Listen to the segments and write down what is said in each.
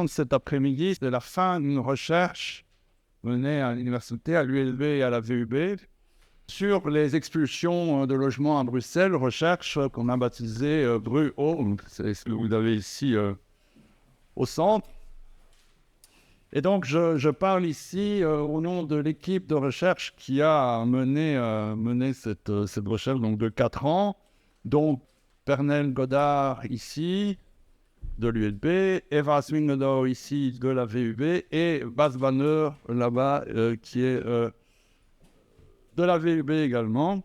de cet après-midi, c'est la fin d'une recherche menée à l'université, à l'ULB et à la VUB, sur les expulsions de logements à Bruxelles, recherche qu'on a baptisée BRUO, c'est ce que vous avez ici au centre. Et donc, je parle ici au nom de l'équipe de recherche qui a mené cette recherche donc, de 4 ans, dont Pernelle Godard ici, de l'ULB, Eva Swingedor ici, de la VUB, et Bas Banner là-bas, qui est de la VUB également.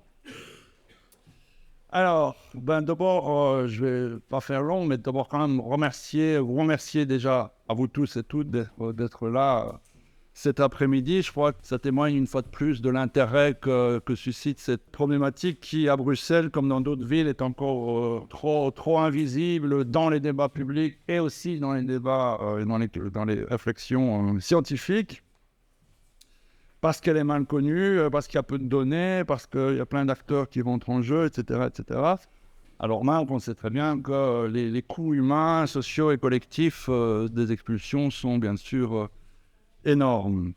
Alors, d'abord, je ne vais pas faire long, mais d'abord quand même vous remercier déjà à vous tous et toutes d'être là cet après-midi. Je crois que ça témoigne une fois de plus de l'intérêt que suscite cette problématique qui, à Bruxelles, comme dans d'autres villes, est encore trop invisible dans les débats publics et aussi dans les débats, dans les réflexions scientifiques. Parce qu'elle est mal connue, parce qu'il y a peu de données, parce qu'il y a plein d'acteurs qui rentrent en jeu, etc., etc. Alors même, on sait très bien que les coûts humains, sociaux et collectifs des expulsions sont bien sûr énormes.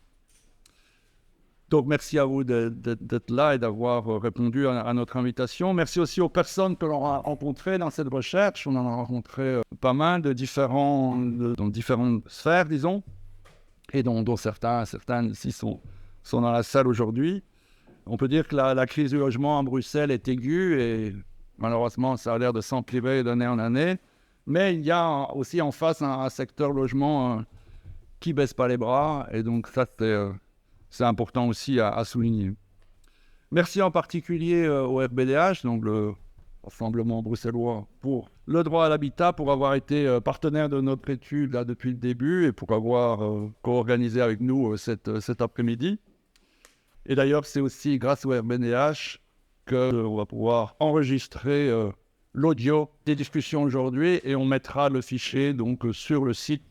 Donc merci à vous d'être là et d'avoir répondu à notre invitation. Merci aussi aux personnes que l'on a rencontrées dans cette recherche. On en a rencontré pas mal dans différentes sphères, disons, et dont certains ici sont dans la salle aujourd'hui. On peut dire que la crise du logement à Bruxelles est aiguë et malheureusement, ça a l'air de s'empirer d'année en année. Mais il y a aussi en face un secteur logement qui ne baisse pas les bras et donc ça, c'est important aussi à souligner. Merci en particulier au RBDH, donc le Rassemblement bruxellois pour le droit à l'habitat, pour avoir été partenaire de notre étude là, depuis le début et pour avoir co-organisé avec nous cet après-midi. Et d'ailleurs, c'est aussi grâce au RBDH qu'on va pouvoir enregistrer l'audio des discussions aujourd'hui et on mettra le fichier donc, sur le site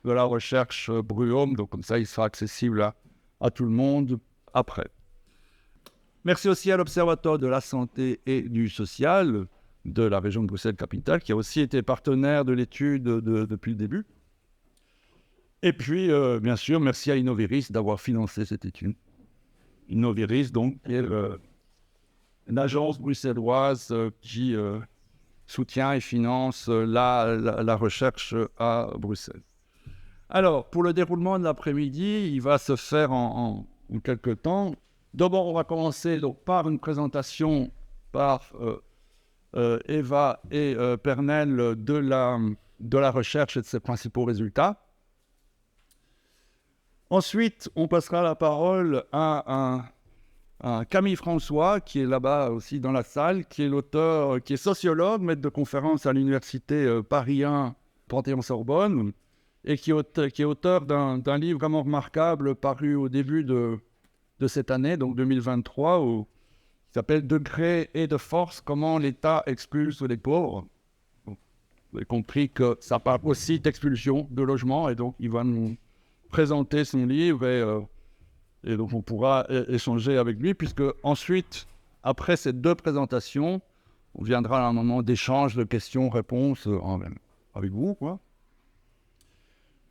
de la recherche Bruome. Donc comme ça, il sera accessible à tout le monde après. Merci aussi à l'Observatoire de la santé et du social de la région de Bruxelles-Capitale qui a aussi été partenaire de l'étude depuis le début. Et puis, bien sûr, merci à Innoviris d'avoir financé cette étude. Innoviris, donc, qui est une agence bruxelloise qui soutient et finance la recherche à Bruxelles. Alors, pour le déroulement de l'après-midi, il va se faire en quelques temps. D'abord, on va commencer donc, par une présentation par Eva et Pernelle de la recherche et de ses principaux résultats. Ensuite, on passera la parole à Camille François, qui est là-bas aussi dans la salle, qui est l'auteur, qui est sociologue, maître de conférence à l'université Paris 1 Panthéon-Sorbonne, et qui est auteur d'un livre vraiment remarquable paru au début de cette année, donc 2023, qui s'appelle « Degré et de force, comment l'État expulse les pauvres ». Vous avez compris que ça parle aussi d'expulsion de logement, et donc il va nous présenter son livre et donc on pourra échanger avec lui, puisque ensuite, après ces deux présentations, on viendra à un moment d'échange de questions-réponses avec vous, quoi.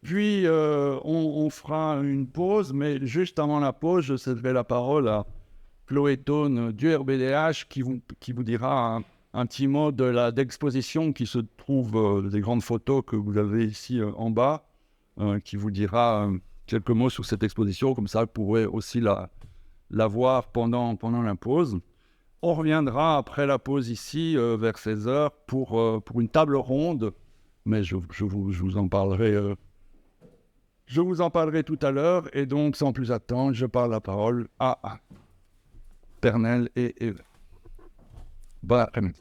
Puis, on fera une pause, mais juste avant la pause, je céderai la parole à Chloé Thone du RBDH qui vous dira un petit mot de l'exposition qui se trouve, des grandes photos que vous avez ici en bas, qui vous dira quelques mots sur cette exposition, comme ça vous pourrez aussi la voir pendant la pause. On reviendra après la pause ici, vers 16h, pour une table ronde, mais je vous en parlerai. Je vous en parlerai tout à l'heure, et donc, sans plus attendre, je parle la parole à Pernelle et Eva. Bon après-midi.